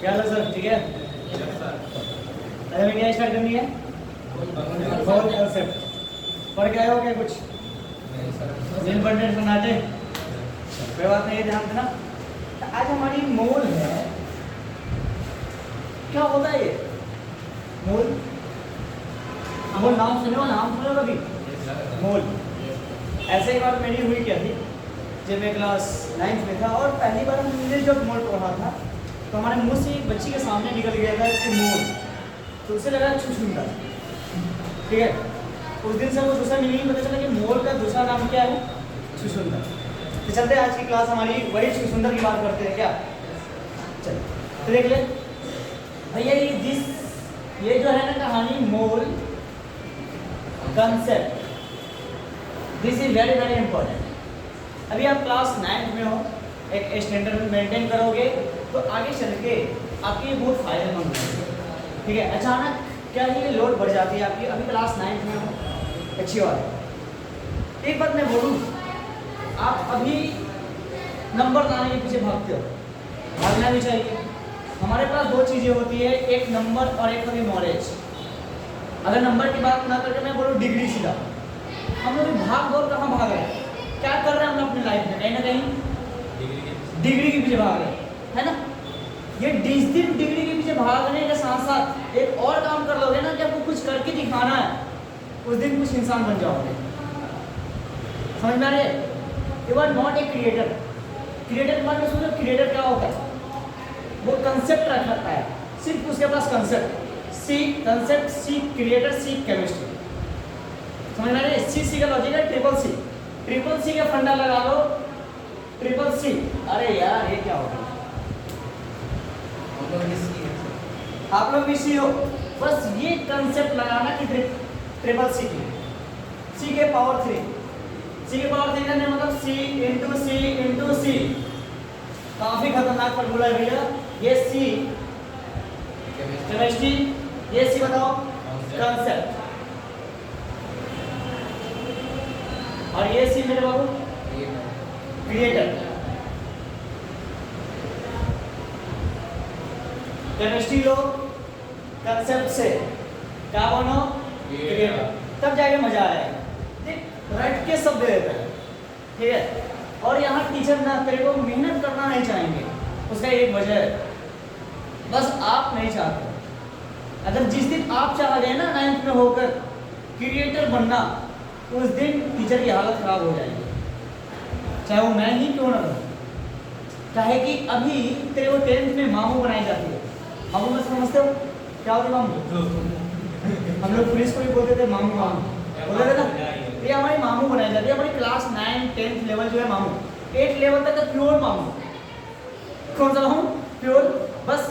क्या हाल है सर? ठीक है। अरे हमें क्या स्टार्ट करनी है? गोल कंसेप्ट। पढ़ के आए हो क्या कुछ? दिन भर नेट बनाते कोई बात नहीं, ध्यान देना। तो आज हमारी मोल है। क्या होता है ये मोल? मोल नाम सुने हो? नाम सुने हो कभी? मोल। ऐसे ही बात मेरी हुई क्या थी जब मैं क्लास 9th में था और पहली बार हमने जब मोल पढ़ा था तो हमारे मुंह से एक बच्ची के सामने निकल गया था कि मोल, तो उसे लगा छुछुंदर। ठीक है, उस दिन से वो दूसरा मीनिंग पता चला कि मोल का दूसरा नाम क्या है? छुछुंदर। तो चलते आज की क्लास हमारी वही छुछुंदर की बात करते हैं क्या? चल तो देख ले भैया, ये जो है ना कहानी मोल concept, this is very very important. अभी आप क्लास 9th में हो, एक स्टैंडर्ड मेंटेन करोगे तो आगे चल के आपके ये बहुत फायदेमंद होंगे। ठीक है, अचानक क्या है ये लोड बढ़ जाती है आपकी। अभी क्लास 9th में हो, अच्छी बात है। एक बात मैं बोलूँ, आप अभी नंबर लाने के पीछे भागते हो, भागना भी चाहिए। हमारे पास दो चीज़ें होती है, एक नंबर और एक होती नॉलेज। अगर नंबर की बात ना करके मैं बोलूँ डिग्री सीधा, हम लोग भाग दौड़ कहाँ भाग रहे हैं? क्या कर रहे हैं हम अपनी लाइफ में? कहीं ना कहीं डिग्री के पीछे भाग रहे हैं, है ना? ये डिजिटल डिग्री के पीछे भागने के साथ साथ एक और काम कर लोगे ना कि आपको कुछ करके दिखाना है, उस दिन कुछ इंसान बन जाओगे। समझ में आ रहे? You are not a creator. Creator के बारे में सोचो, क्रिएटर क्या होता है? वो कंसेप्ट रखता है, सिर्फ उसके पास कंसेप्ट। सी कंसेप्ट, सी क्रिएटर, सी केमिस्ट्री। समझ में आ रहे? सी का लॉजिक है ट्रिपल सी का फंडा लगा लो, ट्रिपल सी। अरे यार ये क्या होगा? आप लोग भी सी हो, बस ये कंसेप्ट लगाना कि ट्रिपल सी की सी के पावर 3। सी के पावर 3 करने मतलब सी इंटू सी इंटू सी। काफी खतरनाक फॉर्मूला है भैया ये। सी केमिस्ट्री, ये सी बताओ कंसेप्ट, और ये सी मेरे बाबू क्रिएटर। केमिस्ट्री लो कंसेप्ट से, क्या बनो? क्रिएटर। तब जाके मजा आएगा। देख रट के सब दे देता है, ठीक है। और यहाँ टीचर ना तेरे को मेहनत करना नहीं चाहेंगे, उसका एक वजह है, बस आप नहीं चाहते। अगर जिस दिन आप चाह गए ना 9th में होकर क्रिएटर बनना, उस दिन टीचर की हालत खराब हो जाएगी, चाहे वो मैं ही क्यों ना करूँ। चाहे कि अभी तेरे को 10th में मामू बनाई जाती है। मामू में समझते हो क्या होती है? मामू हम लोग पुलिस को भी बोलते थे मामू बोलते थे ना। ये हमारी मामू बनाई जाती है। हमारी क्लास 9, 10th लेवल जो है मामू, 8 लेवल तक है प्योर मामू। कौन सा मामू? प्योर। बस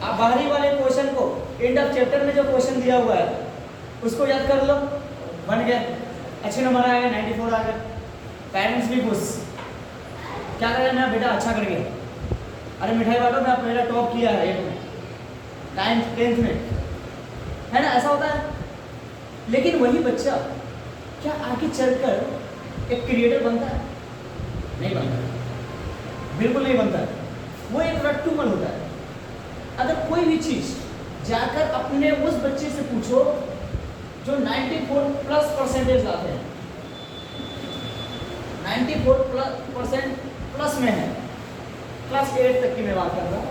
आप बाहरी वाले क्वेश्चन को, एंड ऑफ चैप्टर में जो क्वेश्चन दिया हुआ है उसको याद कर लो, बन गया। अच्छे नंबर आए, 94 आ गए। पेरेंट्स भी खुश, क्या करें मेरा बेटा अच्छा कर गया। अरे मिठाई बांटो, मैं मेरा टॉप किया है 8 में, 9th 10th में, है ना? ऐसा होता है। लेकिन वही बच्चा क्या आगे चलकर एक क्रिएटर बनता है? नहीं बनता, बिल्कुल नहीं बनता है। वो एक रट्टूमल होता है। अगर कोई भी चीज जाकर अपने उस बच्चे से पूछो जो 94+ परसेंटेज लाते हैं, 94% प्लस में है, क्लास 8 तक की मैं बात कर रहा हूँ,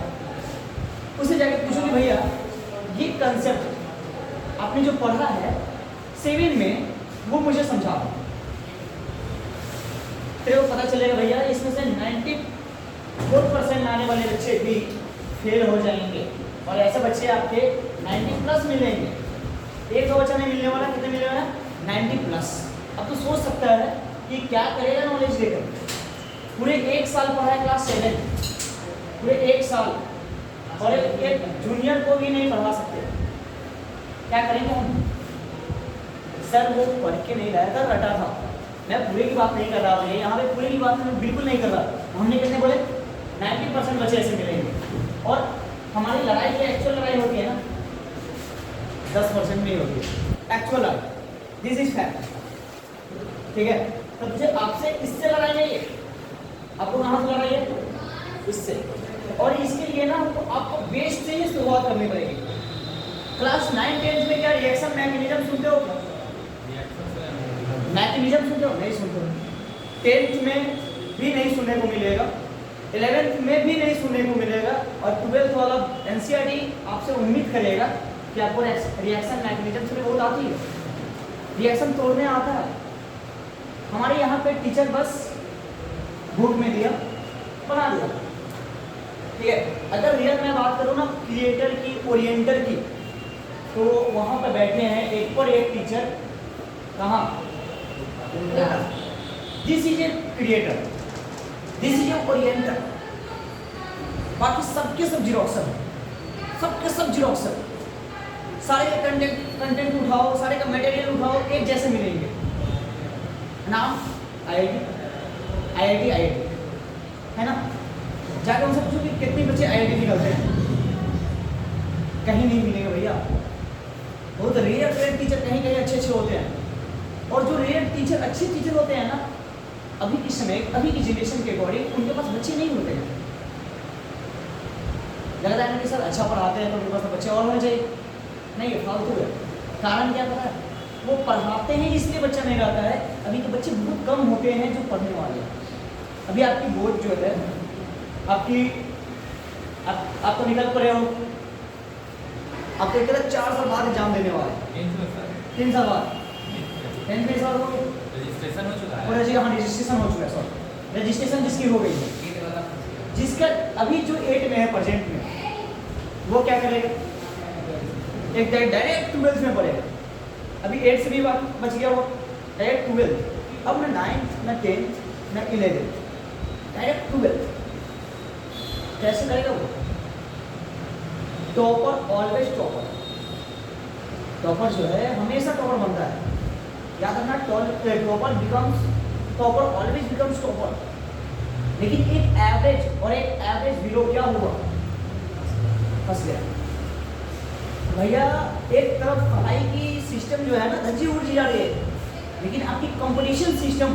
उसे जाके पूछो कि भैया ये कंसेप्ट आपने जो पढ़ा है 7 में, वो मुझे समझाओ। तेरे को पता चलेगा भैया इसमें से 94% लाने वाले बच्चे भी फेल हो जाएंगे, और ऐसे बच्चे आपके 90+ मिलेंगे। एक दो बच्चा नहीं मिलने वाला, कितने मिलने वाला? 90+। अब तो सोच सकता है कि क्या करेगा नॉलेज लेकर। पूरे 1 साल पढ़ा है क्लास 7, पूरे 1 साल, और एक जूनियर को भी नहीं पढ़ा सकते। क्या करेंगे हम? सर वो पढ़ के नहीं लाया था, रटा था। मैं पूरे की बात नहीं कर रहा हूँ, यहाँ पे पूरे की बात मैं बिल्कुल नहीं कर रहा। हमने कितने बोले? 90% बच्चे ऐसे मिलेंगे। और हमारी लड़ाई जो एक्चुअल लड़ाई होती है ना, 10% में ही होती है एक्चुअल लड़ाई। दिस इज फैक्ट, ठीक है। तो मुझे आपसे इससे लड़ाई नहीं है, आपको कहाँ से लड़ाई है? इससे। और इसके लिए ना आपको बेस से ही शुरुआत करनी पड़ेगी। क्लास 9 10 में क्या रिएक्शन मैकेनिज्म सुनते हो? मैकेनिज्म सुनते हो? नहीं सुनते हो। 10th में भी नहीं सुनने को मिलेगा, 11th में भी नहीं सुनने को मिलेगा, और 12th वाला एनसीईआरटी आपसे उम्मीद करेगा कि आपको रिएक्शन मैकेनिज्म थोड़ी बहुत आती है, रिएक्शन तोड़ने आता है। हमारे यहाँ पे टीचर बस बुक में दिया, बना दिया, ठीक है। अगर रियल मैं बात करूँ ना क्रिएटर की, ओरिएंटर की, तो वहाँ पर बैठे हैं एक पर एक टीचर। कहाँ? This is a creator, this is a orienter, बाकी सबके सब जीरोक्सर, सबके सब जीरोक्सर। सारे का कंटेंट उठाओ, सारे का मटेरियल उठाओ, एक जैसे मिलेंगे। नाम आईआईटी है ना। जाके उनसे पूछो कि कितने बच्चे आईआईटी निकलते हैं, कहीं नहीं मिलेंगे भैया। बहुत रेयर टीचर कहीं कहीं अच्छे होते हैं, और जो रेयर टीचर अच्छे टीचर होते हैं ना, अभी के समय, अभी की जनरेशन के अकॉर्डिंग उनके पास बच्चे नहीं होते हैं। लगता है कि सर अच्छा पढ़ाते हैं तो उनके पास बच्चे और होने चाहिए, नहीं, फालतू है। कारण क्या पता है? वो पढ़ाते हैं इसलिए बच्चा नहीं रहता है। अभी के बच्चे बहुत कम होते हैं जो पढ़ने वाले हैं। अभी आपकी बोर्ड जो है, आप तो निकल पड़े हो, आपको एक 4 साल बाद एग्जाम देने वाले, 3 साल बाद, 10 में साल हो गए, रजिस्ट्रेशन हो चुका है। और हाँ रजिस्ट्रेशन हो चुका है, सॉरी रजिस्ट्रेशन जिसकी हो गई है, जिसका अभी जो 8 में है प्रेजेंट में, वो क्या करेगा? एक डायरेक्ट 12th में पढ़ेगा। अभी 8 से भी बच गया वो, डायरेक्ट 12th। अब ना 9th ना 10th ना 11th, डायरेक्ट 12th। कैसे करेगा वो? टॉपर ऑलवेज टॉपर, टॉपर जो है हमेशा टॉपर बनता है। याद रखना, topper becomes topper, always becomes topper. लेकिन एक एवरेज और एक एवरेज बिलो क्या हुआ? फंस गया भैया। एक तरफ पढ़ाई की सिस्टम जो है ना धज्जी उड़ जा रही है, लेकिन आपकी कंपटीशन सिस्टम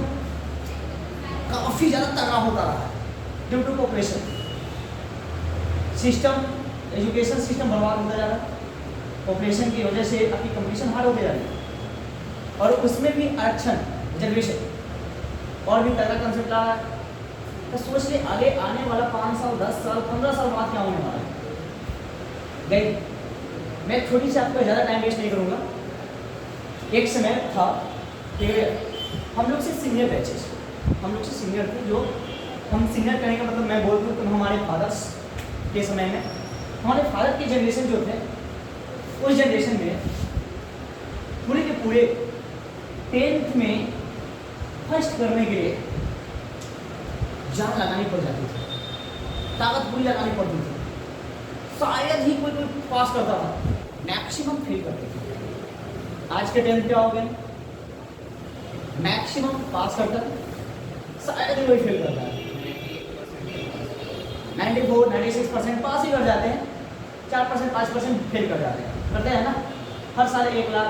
काफ़ी ज़्यादा तगड़ा होता रहा है due to population system. Education system बर्बाद होता जा रहा है पॉपुलेशन की वजह से, आपकी कंपटीशन हार्ड होते जा रही है। और उसमें भी आरक्षण जनरेशन और भी तगड़ा कंसेप्ट आ रहा है। तो सोच ले आगे आने वाला 5 साल 10 साल 15 साल बाद क्या होने वाला है। गई मैं थोड़ी सी आपको ज़्यादा टाइम वेस्ट नहीं करूँगा। एक समय था कि हम लोग से सीनियर बैचेस, हम लोग से सीनियर थे, जो हम सीनियर कहने का मतलब मैं बोलता हूँ तो हमारे फादर्स के समय में, हमारे फादर के जनरेशन जो थे, उस जनरेशन में पूरे के पूरे 10th में फर्स्ट करने के लिए जान लगानी पड़ जाती थी, ताकत पूरी लगानी पड़ती थी। शायद ही कोई पास करता था, मैक्सिमम फेल करते थे। आज के 10th क्या हो गए? मैक्सिमम पास करता है, शायद ही कोई फेल करता है। 94-96% पास ही कर जाते हैं, 4% 5% फेल कर जाते हैं, करते हैं ना। हर साल 1 लाख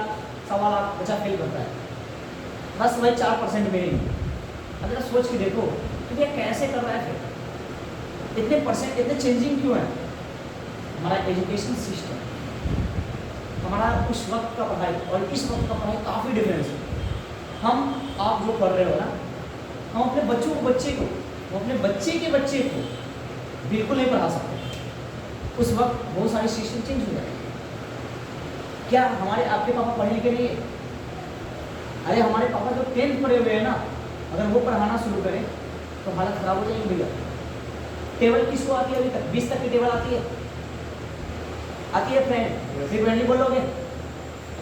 1.25 लाख बच्चा फेल करता है, बस वही 4% में ही। अगर सोच के देखो तो ये कैसे कर रहा है फिर? इतने परसेंट, इतने चेंजिंग क्यों है? हमारा एजुकेशन सिस्टम, हमारा उस वक्त का पढ़ाई और इस वक्त का पढ़ाई काफ़ी डिफरेंस है। हम आप जो पढ़ रहे हो ना, हम अपने बच्चों को, अपने बच्चे के बच्चे को बिल्कुल नहीं पढ़ा सकते। उस वक्त बहुत सारे सिस्टम चेंज हो जाते हैं। क्या हमारे आपके पापा पढ़े लिखे नहीं है? अरे हमारे पापा जो 10th पढ़े हुए हैं ना, अगर वो पढ़ाना शुरू करें तो हालत ख़राब हो जाएगी भैया। टेबल किसको आती है? अभी तक 20 तक की टेबल आती है? आती है फ्रेंड? फ्रीक्वेंटली बोलोगे,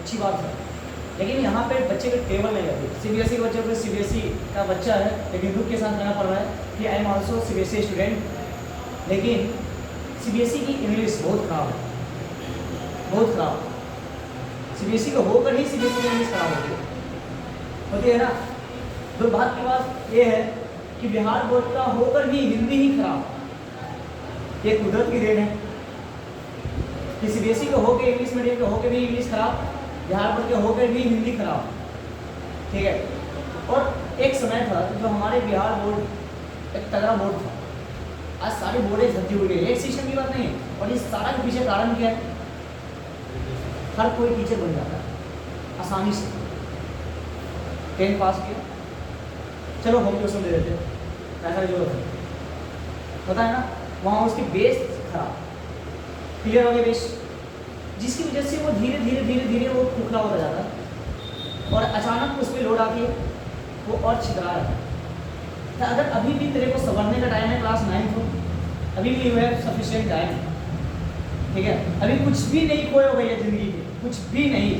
अच्छी बात है। लेकिन यहाँ पे बच्चे का टेबल नहीं आती। सीबीएसई के बच्चे को, सीबीएसई का बच्चा है लेकिन दुख के साथ कहना पड़ रहा है कि I am also CBSE student, लेकिन सीबीएसई की इंग्लिश बहुत ख़राब है, बहुत ख़राब। सीबीएसई का होकर ही सीबीएसई की इंग्लिश ख़राब होती है ना। दुर्भाग्य की बात ये है कि बिहार बोर्ड का होकर भी हिंदी ही खराब। ये कुदरत की देन है कि सीबीएसई का होकर, इंग्लिश मीडियम का होकर भी इंग्लिश खराब, बिहार बोर्ड के होकर भी हिंदी खराब, ठीक है। और एक समय था जो हमारे बिहार बोर्ड एक तगड़ा बोर्ड था, आज सारी बोर्डें झलती हुई है, एक सिस्टम की बात नहीं है। और इस सारा के पीछे कारण क्या है? हर कोई टीचर बन जाता है आसानी से, 10th पास किया, चलो होम ट्यूशन दे देते, पैसा की जरूरत है, पता है ना, वहाँ उसकी बेस खराब, क्लियर हो गया बेस, जिसकी वजह से वो धीरे धीरे धीरे धीरे वो खोखला होता जाता है और अचानक उस पर लोड आती है, वो और छितरा रहता है। तो अगर अभी भी तेरे को संवरने का टाइम है, क्लास 9 हो, अभी भी यू हैव सफिशिएंट टाइम, ठीक है, अभी कुछ भी नहीं खोए हो भैया जिंदगी में, कुछ भी नहीं,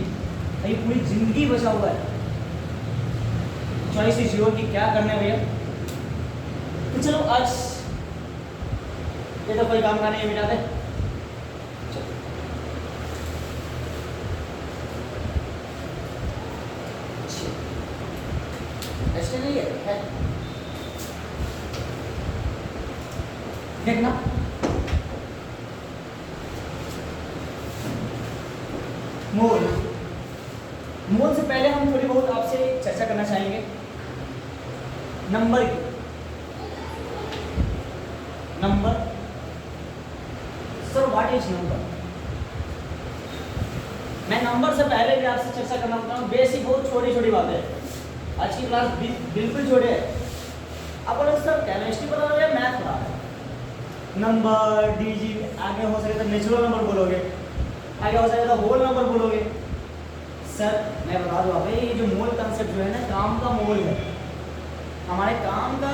अभी पूरी जिंदगी बचा हुआ है। चॉइस इज योर कि क्या करना है भैया। तो चलो आज ये तो कोई काम का नहीं है, मिटा दे। ऐसे नहीं है देखना, मोल, मोल से पहले हम थोड़ी बहुत आपसे चर्चा करना चाहेंगे नंबर की। Number, sir what is number? मैं नंबर से पहले भी आपसे चर्चा करना चाहता हूँ, बेसिक बहुत छोटी छोटी बातें। आज की क्लास बिल्कुल छोटे है। आप बोले सर केमिस्ट्री पढ़ा रहे हैं, मैथ पढ़ा रहे हैं, नंबर डिजिट, आगे हो सके तो नेचुरल नंबर बोलोगे, आगे हो सके तो होल नंबर बोलोगे। सर मैं बता दूँ आप, ये जो मोल कंसेप्ट जो है ना, काम का मोल है, हमारे काम का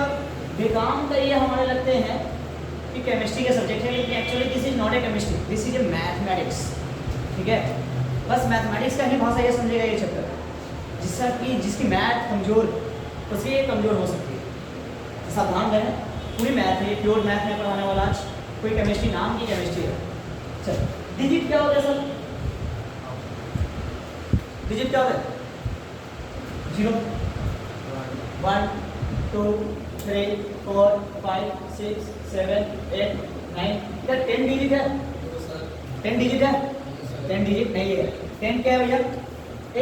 बेकाम का ये हमारे लगते हैं कि केमिस्ट्री के सब्जेक्ट है, लेकिन actually this is not a chemistry, this is A mathematics, ठीक है। बस मैथमेटिक्स का ही भाषा ये समझेगा ये चैप्टर, जिसका कि जिसकी मैथ कमज़ोर, उसकी ये कमज़ोर हो सकती है। सावधान रहें, पूरी मैथ है, प्योर मैथ में पढ़ाने वाला आज, कोई केमिस्ट्री नाम की केमिस्ट्री है। चल डिजिट क्या होता है सर? डिजिट क्या होता है? 0 1 2 3 4 5 6 7 8 9, क्या 10 डिजिट है? 10 डिजिट है? 10 डिजिट नहीं है। 10 क्या है भैया?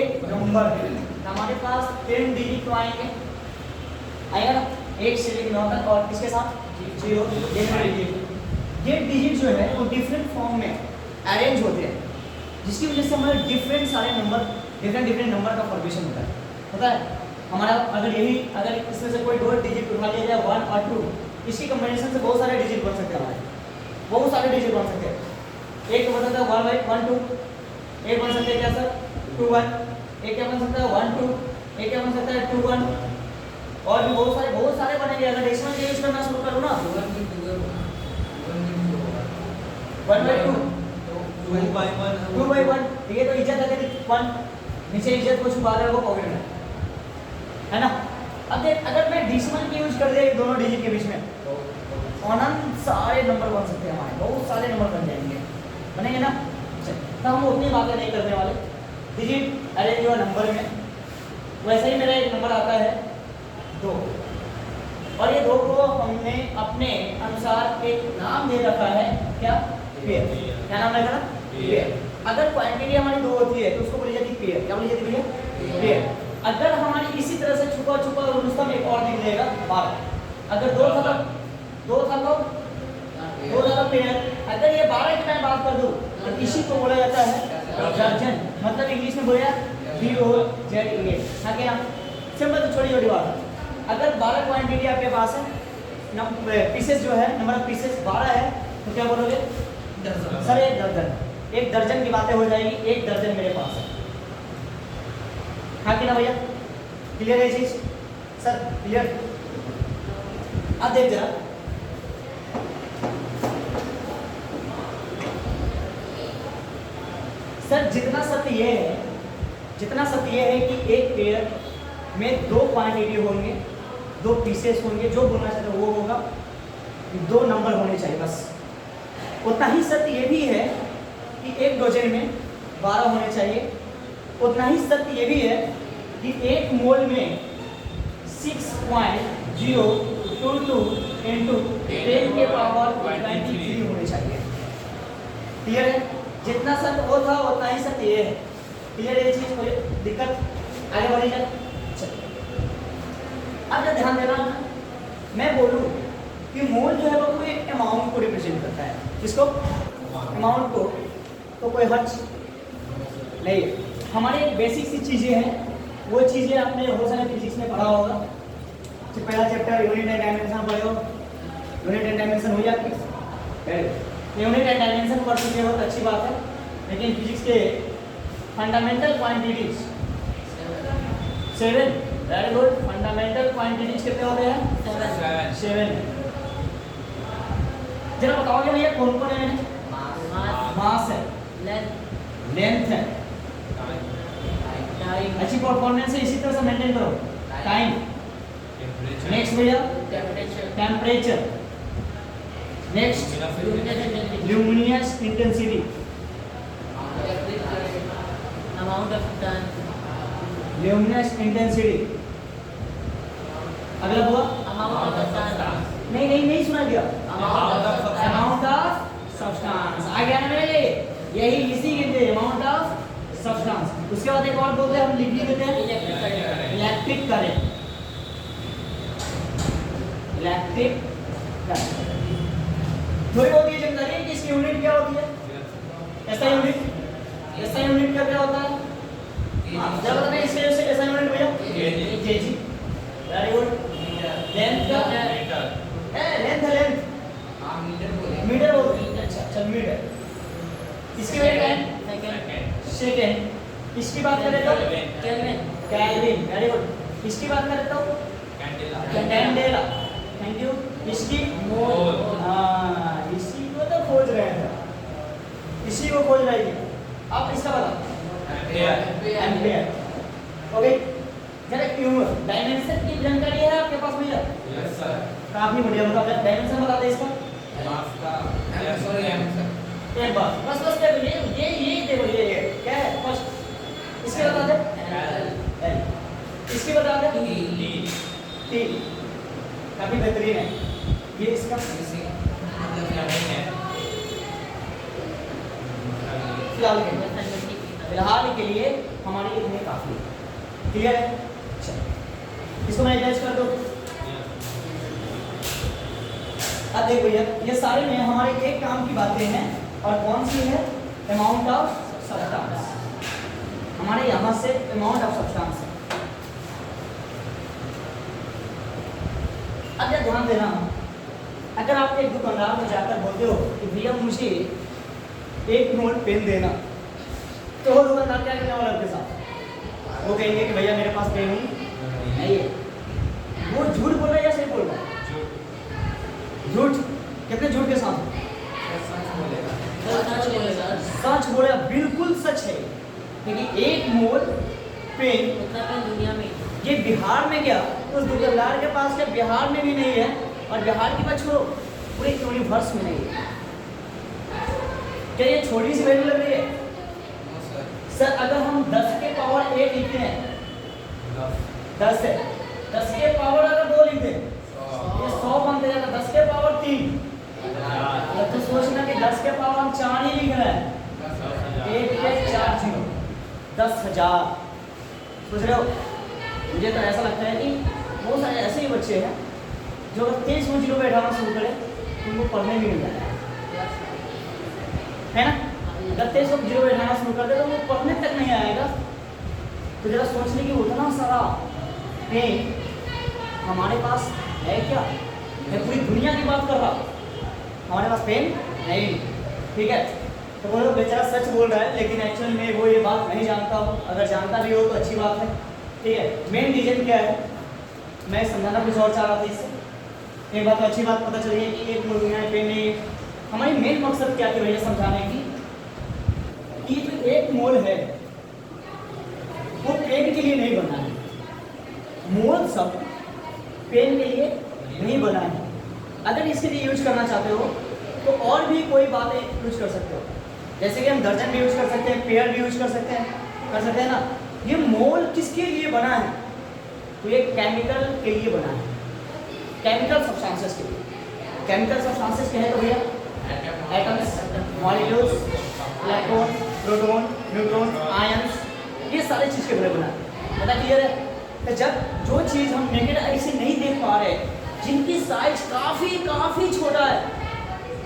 एक नंबर है। हमारे पास 10 डिजिट तो आएंगे, आएगा ना, 1 से लेकर 9 तक, और किसके साथ 0, ये डिजिट जो है वो डिफरेंट फॉर्म में अरेंज होते हैं, जिसकी वजह से हमारे डिफरेंट सारे नंबर, डिफरेंट नंबर का फॉर्मेशन होता है। हमारा अगर इसमें से कोई 2 डिजिट उठा लिया जाए, 1 और 2, इसकी कॉम्बिनेशन से बहुत सारे डिजिट बन सकते हैं, हमारे बहुत सारे डिजिट बन सकते हैं। एक बन सकता है 1 2, एक बन सकता है क्या सर 2 1, एक क्या बन सकता है 1 2, एक क्या बन सकता है 2 1, और भी बहुत सारे बनेंगे। अगर डेसिमल के यूज करना शुरू करूँ ना, 1 by 2, 2 by 1, ठीक है। तो इज्जत अगर 1 नीचे इज्जत को छुपा रहा है, वो पॉकेट में है ना। अब देख, अगर मैं डेसिमल की यूज कर दिया ये दोनों डिजिट के बीच में, अनंत सारे नंबर बन सकते हैं हमारे, बहुत सारे नंबर बन जाएंगे, बनेंगे ना। तो हम उतनी बातें नहीं करने वाले, डिजिट अरेंज हुआ नंबर में। वैसे ही मेरा एक नंबर आता है 2, और ये 2 को हमने अपने अनुसार एक नाम दे रखा है, क्या? पेयर। क्या नाम रखा ना? पेयर। अगर क्वांटिटी हमारी 2 होती है तो उसको बोली जाती है पेयर। क्या बोली जाती है भैया? पेयर। अगर हमारी इसी तरह से छुपा छुपा रुस्तम एक और दिख जाएगा 12। अगर 2 था तो पेयर। अगर ये 12 की मैं बात कर दूं तो इसी को बोला जाता है दर्जन, मतलब इंग्लिश में बोला DOZEN। हाँ क्या? सिंपल, छोटी छोटी बात। अगर 12 क्वांटिटी आपके पास है, पीसेस जो है, नंबर ऑफ पीसेस 12 है, तो क्या बोलोगे? दर्जन। सर एक दर्जन की बातें हो जाएगी, 1 दर्जन मेरे पास है। हाँ कि ना भैया? क्लियर है ये चीज? Sir clear? अब देख जरा, सर जितना सत्य है कि एक पेयर में 2 क्वांटिटी होंगे, 2 पीसेस होंगे, जो बोलना चाहते हो वो होगा, 2 नंबर होने चाहिए बस। उतना ही सत्य ये भी है कि एक डोजन में 12 होने चाहिए। उतना ही सत्य ये भी है कि एक मोल में 6.022 into 10 के पावर 23 होने चाहिए। क्लियर है? जितना सत्य वो था उतना ही सत्य ये है। क्लियर है ये चीज? कोई दिक्कत? आगे बढ़ी जाए। अब जब ध्यान देना, मैं बोलूँ कि मोल जो है वो एक अमाउंट को रिप्रेजेंट करता है। किसको? अमाउंट को। तो कोई हर्ज नहीं। हमारे बेसिक सी चीज़ें हैं, वो चीज़ें आपने हो सकता है फिजिक्स में पढ़ा होगा। तो पहला चैप्टर यूनिट एंड डायमेंशन पढ़े हो, यूनिट एंड डायमेंशन हुई आपकी। यूनिट एंड डायमेंशन पढ़ चुके हो तो अच्छी बात है, लेकिन फिजिक्स के fundamental quantities 7, very good. Fundamental quantities कितने होते हैं? 7। जरा बताओगे भैया कौन कौन है? मास है, लेंथ है, अच्छी परफॉर्मेंस है, इसी तरह से मेंटेन करो। टाइम, नेक्स्ट भैया temperature, next luminous intensity, amount of turn, luminous intensity. अगला हुआ अमाउंट ऑफ टर्न, नहीं सुना दिया। अमाउंट अमाउंट ऑफ सब्सटेंस आ गया ना मेरे, यही इसी के अमाउंट ऑफ सब्सटेंस। उसके बाद एक और बोलते हैं, हम लिख भी देते हैं इलेक्ट्रिक करंट। इलेक्ट्रिक करंट थोड़ी बहुत ये जानकारी है कि इसकी यूनिट क्या होती है। ऐसा यूनिट क्या होता है? जब बताते हैं इसके ऐसा यूनिट भैया केजी। Very good. लेंथ का लेंथ मीटर बोलते हैं। अच्छा चल मीटर। इसकी वजह सेकंड। इसकी बात करें तो केल्विन। Very good. इसकी बात करें तो कैंडेला। Thank you. इसकी मोल। हाँ, इसी को तो खोज रहे थे, इसी को खोज रही थी। अब इसका बताओ एम्पियर। ओके, जरा क्यों डायमेंशन की जानकारी है आपके पास भैया? Yes sir. काफी बढ़िया। मतलब डायमेंशन बता दे इसका। मास का सॉरी एक बार बस ये देखो, ये क्या है? फर्स्ट इसके बता दे एल, इसके बता दे टी। काफी बेहतरीन है ये। इसका फिलहाल के लिए हमारे इतने काफी क्लियर है। इसको मैं अटैच कर दूं। अब देखो ये सारे में हमारे एक काम की बातें हैं, और कौन सी है? Amount of substance. हमारे यहाँ से अमाउंट ऑफ सब्सटेंस है। अब जरा ध्यान देना, अगर आप एक दुकानदार में जाकर बोलते हो कि भैया मुझे एक नोट पेन देना, तो वो दुकानदार क्या करने वाला है आपके साथ? वो कहेंगे कि भैया मेरे पास पेन नहीं है। वो झूठ बोल रहा है या सही बोल रहा है? झूठ। कितने झूठ के साथ? सच बोले, बिल्कुल सच है। क्योंकि एक मोल पेन दुनिया में, ये बिहार में क्या उस दुकानदार के पास क्या बिहार में भी नहीं है, और बिहार की बात छोड़ो पूरे यूनिवर्स में नहीं है। क्या ये छोटी सी वैल्यू लग रही है? सर अगर हम 10 के पावर 8 लिखते हैं, 10 है, 10 के पावर अगर 2 लिखते हैं, ये 100 बनते जाता। 10 के पावर 3, तो सोचना कि 10 के पावर हम 4 ही लिख रहे हैं। 1 के 4 0, 10,000। सोच रहे हो? मुझे तो ऐसा लगता है कि बहुत सारे ऐसे ही बच्चे हैं जो अगर 23 में 0 बैठाना शुरू करें तो उनको पढ़ने भी नहीं जाता है ना। अगर 23 में 0 बैठाना शुरू कर दे तो वो पढ़ने तक नहीं आएगा। तो जरा सोचने की उतना सारा पेन हमारे पास है क्या? मैं पूरी दुनिया की बात कर रहा हूँ, हमारे पास पेन नहीं। ठीक है, तो वो लोग बेचारा सच बोल रहा है, लेकिन एक्चुअल में वो ये बात नहीं जानता हो। अगर जानता भी हो तो अच्छी बात है। ठीक है, मेन रीजन क्या है? मैं समझाना कुछ और चाह रहा था इससे। एक बात तो अच्छी बात पता चली है कि एक मुर्गियाँ पेन नहीं। हमारी मेन मकसद क्या थी भैया समझाने की, कि जो एक मोल है वो पेन के लिए नहीं बना है। मोल सब पेन के लिए नहीं बना है। अगर इसके लिए यूज करना चाहते हो तो और भी कोई बातें यूज कर सकते हो, जैसे कि हम दर्जन भी यूज कर सकते हैं, पेयर भी यूज कर सकते हैं ना। ये मोल किसके लिए बना है? तो ये केमिकल के लिए बना है, केमिकल सब्सटेंसेस के लिए। केमिकल सब्सटेंसेस क्या है तो भैया? Atoms, molecules, electron, proton, neutron, ions, ये सारे चीज़ के बना है। पता क्लियर है? तो जब जो चीज़ हम नेकेड आई से नहीं देख पा रहे जिनकी साइज काफी काफी छोटा है,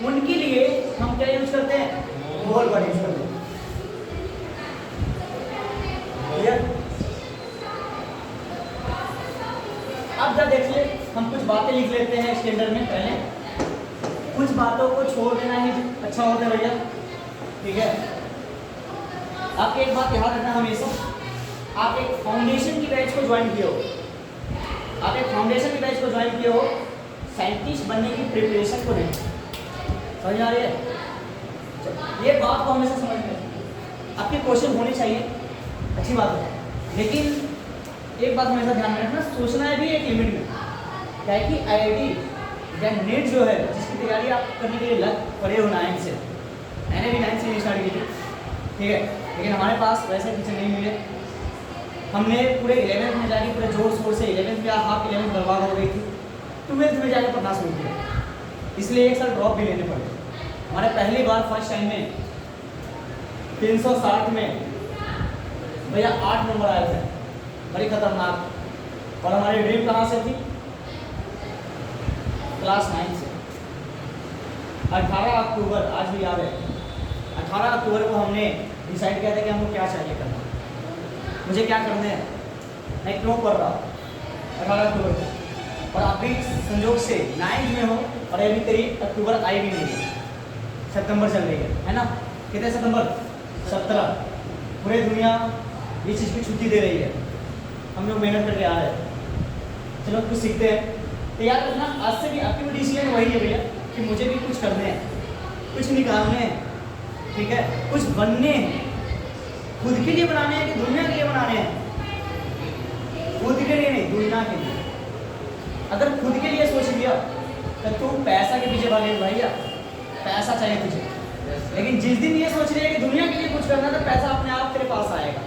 उनके लिए हम क्या यूज करते हैं? मोल वर्ड यूज करते हैं। क्लियर? अब जब देख ले, हम कुछ बातें लिख लेते हैं स्टैंडर्ड में। पहले कुछ बातों को छोड़ देना ही अच्छा होता है भैया, ठीक है। आपकी एक बात याद रखना हमेशा, आप एक फाउंडेशन की बैच को ज्वाइन किए हो, आप एक फाउंडेशन की बैच को ज्वाइन किए हो, साइंटिस्ट बनने की प्रिपरेशन को नहीं। समझ आ रही है? ये बात को हमेशा समझ में, आपके क्वेश्चन होने चाहिए, अच्छी बात है, लेकिन एक बात हमेशा ध्यान में रखना, सोचना है भी एक लिमिट में। क्या है कि IIT या नेट जो है, जिसकी तैयारी आप करने के लिए लग पड़े हो 9 से, मैंने भी 9 से स्टार्ट की थी, ठीक है, लेकिन हमारे पास वैसे टीचर नहीं मिले। हमने पूरे 11th में जाके पूरे जोर शोर से 11th या हाफ 11th बर्बाद हो गई थी, 12th में जाकर पढ़ना शुरू किया, इसलिए एक साल ड्रॉप भी लेने पड़े। हमारे पहली बार फर्स्ट टाइम में 360 में भैया 8 नंबर आए थे, बड़ी खतरनाक। और हमारी ड्रीम कहाँ से थी? क्लास 9 से। 18 अक्टूबर, आज भी याद है, 18 अक्टूबर को हमने डिसाइड किया था कि हमको क्या चाहिए करना, मुझे क्या करना है, मैं क्यों पढ़ रहा हूँ 18 अक्टूबर को। और आप भी संजोग से 9th में हो और अभी 3 अक्टूबर आई भी नहीं है, सितंबर चल रही है ना? कितने सितंबर? 17। पूरी दुनिया इस चीज़ की छुट्टी दे रही है, हम लोग मेहनत करके आ रहे हैं, चलो कुछ सीखते हैं। तो याद रखना, आज से भी आपकी भी डिसीजन वही है भैया कि मुझे भी कुछ करने हैं, कुछ निकालने हैं, ठीक है, कुछ बनने हैं। खुद के लिए बनाने हैं कि दुनिया के लिए बनाने हैं? खुद के लिए नहीं, दुनिया के लिए। अगर खुद के लिए सोच लिया तो तू पैसा के पीछे भागेगा भैया, पैसा चाहिए तुझे, लेकिन जिस दिन ये सोच रही है कि दुनिया के लिए कुछ करना, तो पैसा अपने आप तेरे पास आएगा।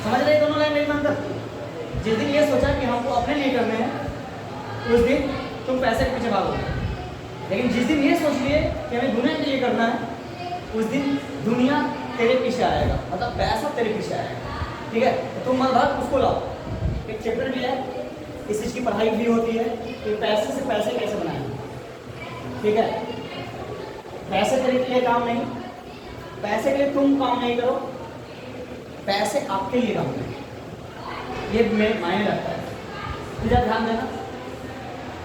समझ रहे दोनों लाइन मेरे अंदर? जिस दिन ये सोचा कि हमको अपने लिए करने हैं, उस दिन तुम पैसे के पीछे भागोगे, लेकिन जिस दिन ये सोच लिए कि हमें दुनिया के लिए करना है, उस दिन दुनिया तेरे पीछे आएगा, मतलब पैसा तेरे पीछे आएगा, ठीक है। तो तुम मत भाग, उसको लाओ। एक चैप्टर भी है, इस चीज़ की पढ़ाई भी होती है कि पैसे से पैसे कैसे बनाएंगे, ठीक है। पैसे तेरे लिए काम नहीं, पैसे के लिए तुम काम नहीं करो, पैसे आपके लिए काम करें, ये मायने रखता है। तो जरा ध्यान देना,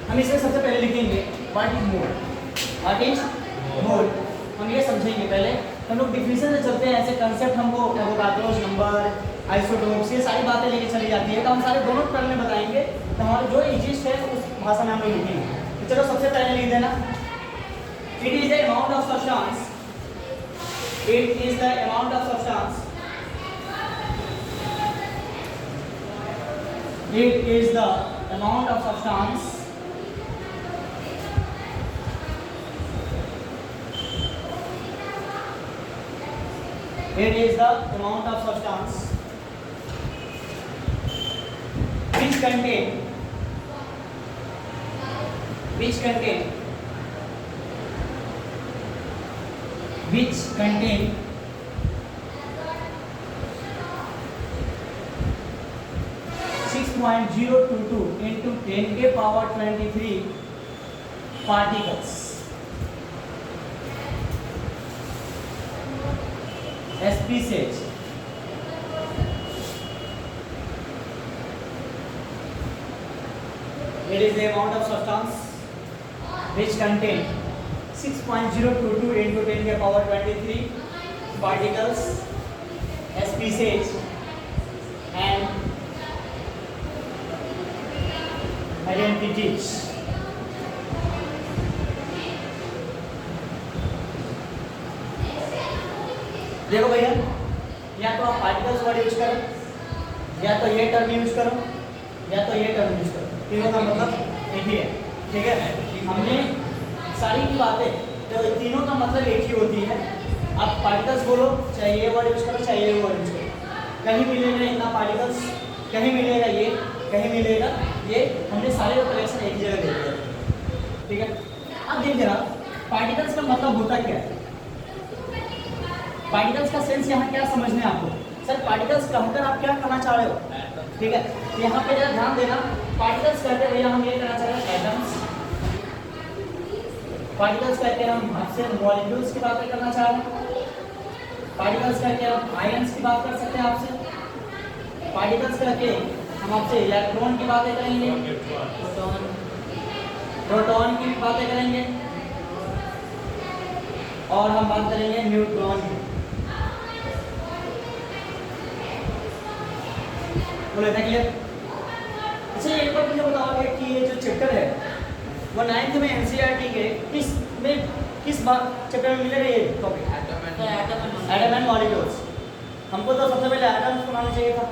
हम इसमें सबसे पहले लिखेंगे what is mole. What is mole हम ये समझेंगे पहले। हम लोग डिफिनेशन से चलते हैं, ऐसे कंसेप्ट हमको एवोगाड्रोस नंबर, आइसोटोप्स, ये सारी बातें लेके चली जाती है, तो हम सारे दोनों टर्म में बताएंगे, तो हमारे जो इजिस्ट है उस भाषा में हम लोग लिखेंगे। तो चलो सबसे पहले लिख देना, it is the amount of substance, it is the amount of substance, it is the amount of substance it is the amount of substance which contain 6.022 into 10 के power 23 particles, SP says it is the amount of substance which contain 6.022 into 10 के power 23 particles, SP says, and identities। देखो भैया, या तो आप particles word use करो, या तो ये टर्म यूज करो, या तो ये टर्म यूज करो, तीनों का मतलब एक ही है, ठीक है। हमने सारी की बातें, तो तीनों का मतलब एक ही होती है। आप पार्टिकल्स बोलो, चाहे ये वर्ड यूज करो, चाहे ये वर्ड यूज करो, कहीं मिलेगा इतना पार्टिकल्स, कहीं मिलेगा ये, कहीं मिलेगा ये, हमने सारे का कलेक्शन एक ही जगह दे दिया, ठीक है। अब देख जरा पार्टिकल्स का मतलब होता क्या है, पार्टिकल्स का सेंस यहाँ क्या समझना है आपको। सर पार्टिकल्स कहकर आप क्या करना चाह रहे हो, ठीक है। यहाँ पे जरा ध्यान देना, पार्टिकल्स कहते भैया हम ये करना चाह रहे हैं एटम्स। पार्टिकल्स कहते हैं हम आपसे मॉलिक्यूल्स की बातें करना चाह रहे हैं। पार्टिकल्स कहते हैं हम आयंस की बात कर सकते हैं आपसे। पार्टिकल्स कहते हम आपसे इलेक्ट्रॉन की बातें करेंगे, प्रोटॉन, प्रोटॉन की बातें करेंगे और हम बात करेंगे न्यूट्रॉन की। बोले था क्लियर? अच्छा एक बार मुझे बताओगे कि ये जो चैप्टर है वो 9th में एनसीईआरटी के किस चैप्टर में मिलेगा ये टॉपिक? Atom and molecules. हमको तो सबसे पहले एटम्स पढ़ाना चाहिए था,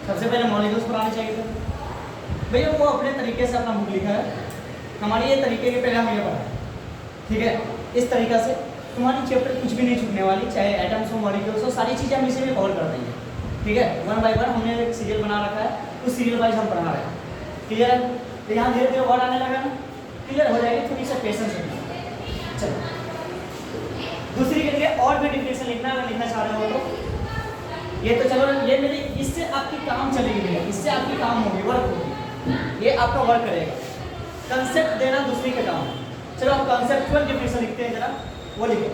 सबसे पहले मॉलिक्यूल्स पढ़ाने चाहिए थे। भैया वो अपने तरीके से अपना बुक लिखा है, हमारे ये तरीके के पहले हम ये पढ़ा, ठीक है? इस तरीका से तुम्हारी चैप्टर कुछ भी नहीं छूटने वाली, चाहे एटम्स हो मॉलिक्यूल्स हो, सारी चीज़ें हम इसी में कवर कर देंगे, ठीक है? 1 बाय 1 हमने एक सीरियल बना रखा है, उस सीरियल वाइज हम पढ़ा रहे हैं, क्लियर है? तो यहाँ धीरे धीरे वर्ड आने लगा ना, क्लियर हो जाएगी, थोड़ी सा पेशेंस रखना। चलो दूसरी के लिए और भी डिफिनेशन लिखना अगर लिखना चाह रहे हो तो ये तो चलो, ये मेरी इससे आपकी काम चलेगी भैया, इससे आपकी काम होगी, वर्क होगी, ये आपका वर्क करेगा। कंसेप्ट देना दूसरी का काम है। चलो आप कंसेप्चुअल डिफिनेशन लिखते हैं, जरा वो लिखो।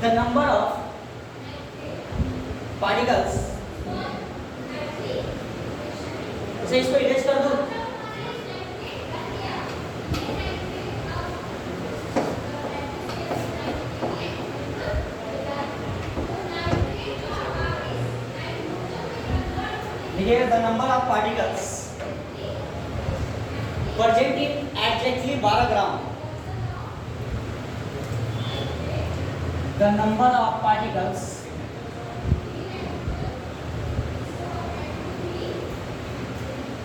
द नंबर ऑफ पार्टिकल्स, अच्छा इसको इरेज कर दो। देखिए the number of particles present in exactly 12 gram. The number of particles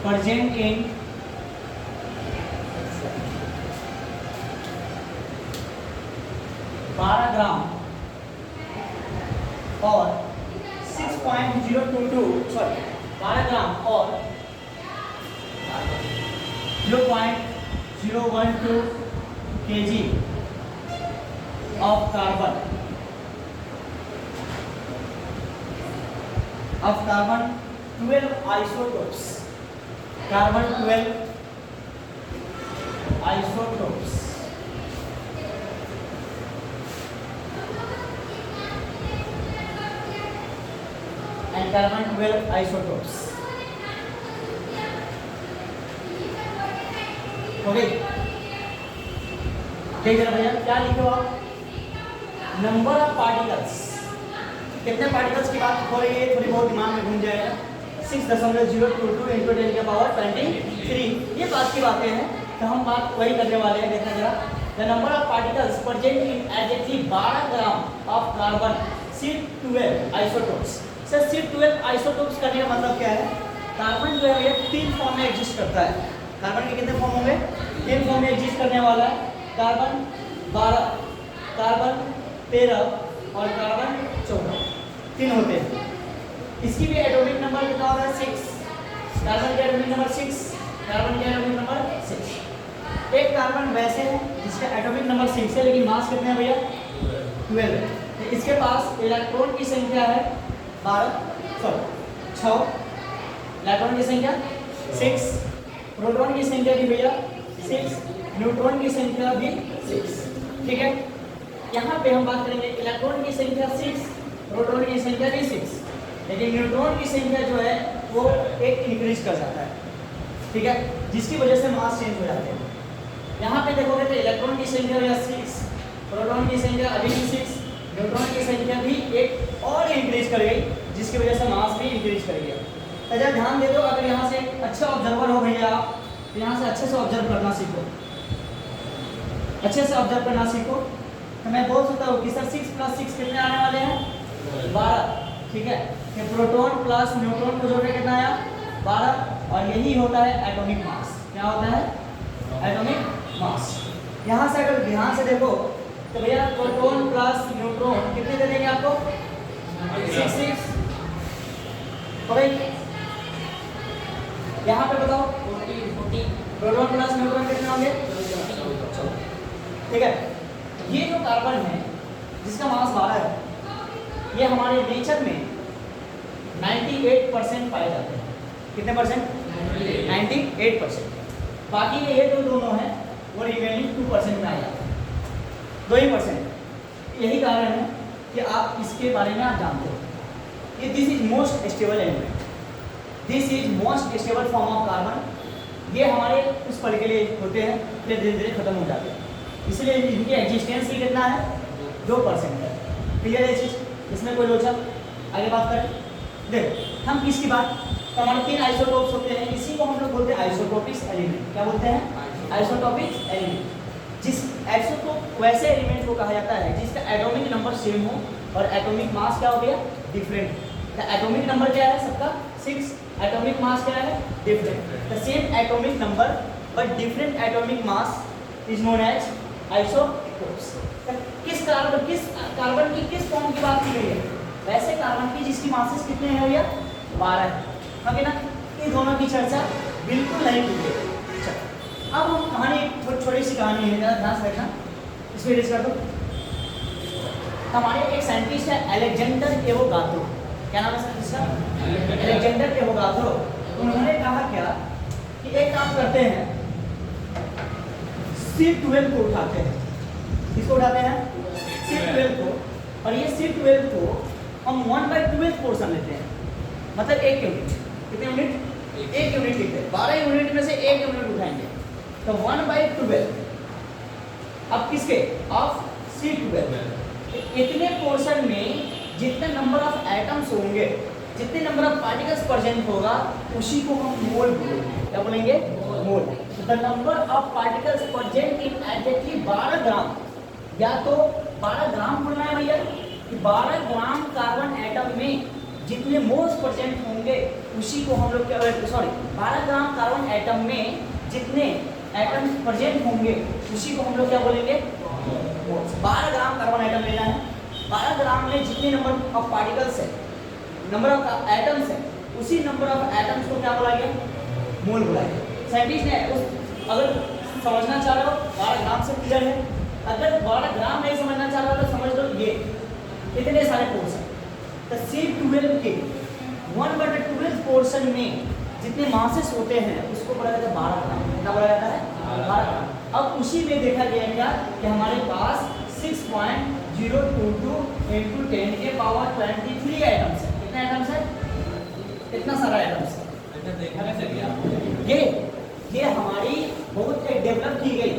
present in 12 ग्राम और 6.022 सॉरी 12 ग्राम और 0.012 kg of carbon 12 isotopes, carbon 12 isotopes and carbon 12 isotopes. Okay ठीक है भैया, क्या लिखे हो आप? नंबर ऑफ पार्टिकल्स, कितने पार्टिकल्स की बात हो रही है, थोड़ी बहुत दिमाग में घूम जाएगा। 6.022 into 10 के पावर 23, ये बात की बातें हैं, तो हम बात वही करने वाले हैं। देखना जरा, the number of particles present in exactly 12 gram of carbon C12 isotopes. Sir C12 isotopes करने का मतलब क्या है? कार्बन जो है ये 3 फॉर्म में एग्जिस्ट करता है। कार्बन के कितने फॉर्म होंगे? 3 फॉर्म में एग्जिस्ट करने वाला है। कार्बन 12, कार्बन 13 और कार्बन 14, 3 होते हैं। इसकी भी एटॉमिक नंबर कितना होता है? 6। कार्बन का एटॉमिक नंबर 6, कार्बन का एटॉमिक नंबर 6। एक कार्बन वैसे है जिसका एटॉमिक नंबर 6 है, लेकिन मास कितने है भैया? 12 है। तो इसके पास इलेक्ट्रॉन की संख्या है 6, इलेक्ट्रॉन की संख्या 6, प्रोटॉन की संख्या भी भैया 6, न्यूट्रॉन की संख्या भी 6, ठीक है? यहाँ पे हम बात करेंगे इलेक्ट्रॉन की संख्या 6, प्रोटॉन की संख्या भी 6, लेकिन न्यूट्रॉन की संख्या जो है वो एक इंक्रीज कर जाता है, ठीक है, जिसकी वजह से मास चेंज हो जाते हैं। यहाँ पे देखोगे तो इलेक्ट्रॉन की संख्या या 6, प्रोटॉन की संख्या अभी भी 6, न्यूट्रॉन की संख्या भी एक और इंक्रीज कर गई, जिसकी वजह से मास भी इंक्रीज कर गया। अच्छा ध्यान दे दो, अगर यहाँ से अच्छा ऑब्जर्वर हो भैया आप, तो यहाँ से अच्छे से ऑब्जर्व करना सीखो, अच्छे से ऑब्जर्व करना सीखो। तो मैं बोल सकता हूँ कि सर 6 + 6 कितने आने वाले हैं? 12, ठीक है? कि प्रोटॉन प्लस न्यूट्रॉन को जोड़ने कितना आया? 12, और यही होता है एटॉमिक मास। क्या होता है? Atomic mass. यहाँ से अगर ध्यान से देखो तो भैया प्रोटॉन प्लस न्यूट्रॉन कितने दे देंगे आपको? 6, हो गई। यहाँ पे बताओ 40, प्रोटॉन प्लस न्यूट्रॉन कितने होंगे? ठीक है? ये जो कार्बन है जिसका मास 12 है, ये हमारे नेचर में 98% पाए जाते हैं। कितने परसेंट? 98%। बाकी के ये जो दोनों हैं वो रिमेनिंग 2% में आ जाते हैं, 2%। यही कारण है कि आप इसके बारे में आप जानते हो। ये this is most stable element, this is most stable form of carbon. ये हमारे उस पल के लिए होते हैं, फिर धीरे धीरे खत्म हो जाते हैं, इसलिए इनकी एग्जिस्टेंस ही कितना है? 2% है। क्लियर है चीज? इसमें कोई लोचा? आगे बात करें। देखो हम किसकी बात, तो हमारे 3 आइसोटोप्स होते हैं, इसी को हम लोग बोलते हैं आइसोटोपिक एलिमेंट। क्या बोलते हैं? Isotopic element. जिस आइसोटोप वैसे एलिमेंट को कहा जाता है जिसका एटॉमिक नंबर सेम हो और एटॉमिक मास क्या हो गया? डिफरेंट। द एटॉमिक नंबर क्या है सबका? 6। एटॉमिक मास क्या है? Different. The same atomic number but different atomic mass is known as isotopes. किस कार्बन की किस फॉर्म की बात की गई है? वैसे कार्बन की जिसकी मासेस कितने हैं भैया? 12 है। ओके ना? इन दोनों की चर्चा बिल्कुल नहीं की गई। अब हम कहानी, छोटी सी कहानी है, ज़रा ध्यान से रखना, इसमें रीड कर दो। हमारे एक साइंटिस्ट है अलेक्जेंडर एवोगाद्रो। क्या नाम है साइंटिस्ट का? Alexander Avogadro. उन्होंने कहा क्या कि एक काम करते हैं, C12 को उठाते हैं। किसको उठाते हैं? C12 को। और ये C12 को हम 1/12 पोर्शन लेते हैं, मतलब 1 यूनिट। कितने यूनिट? 1 यूनिट लेते हैं। 12 यूनिट में से 1 यूनिट उठाएंगे, तो 1/12। अब किसके? Of C12। इतने पोर्शन में जितने नंबर ऑफ एटम्स होंगे, जितने नंबर ऑफ पार्टिकल्स प्रेजेंट होगा, उसी को हम मोल बोलेंगे। क्या बोलेंगे? Mole. The number of particles present in exactly 12 gram, या तो 12 ग्राम बोलना है भैया कि 12 ग्राम कार्बन एटम में जितने मोल्स प्रेजेंट होंगे उसी को हम लोग क्या, सॉरी 12 ग्राम कार्बन एटम में जितने एटम्स प्रेजेंट होंगे उसी को हम लोग क्या बोलेंगे? 12 ग्राम कार्बन एटम लेना है। 12 ग्राम में जितने नंबर ऑफ पार्टिकल्स है, नंबर ऑफ एटम्स है, उसी नंबर ऑफ एटम्स को क्या बोला गया? मोल बोला गया। साइंटिस्ट ने अगर समझना चाह रहे हो 12 ग्राम से क्लियर है। अगर 12 ग्राम नहीं समझना चाह रहे हो तो समझ लो ये इतने सारे पोर्शन, तो C12 के 1/12 पोर्शन में जितने मासेस होते हैं उसको बोला जाता है 12 ग्राम। कितना बोला जाता है? 12 ग्राम। अब उसी में देखा गया क्या कि हमारे पास 6.022 × 10 के पावर 23 एटम्स है। कितने एटम्स है? इतना सारा एटम्स है। देखा कैसे गया? ये हमारी बहुत डेवलप की गई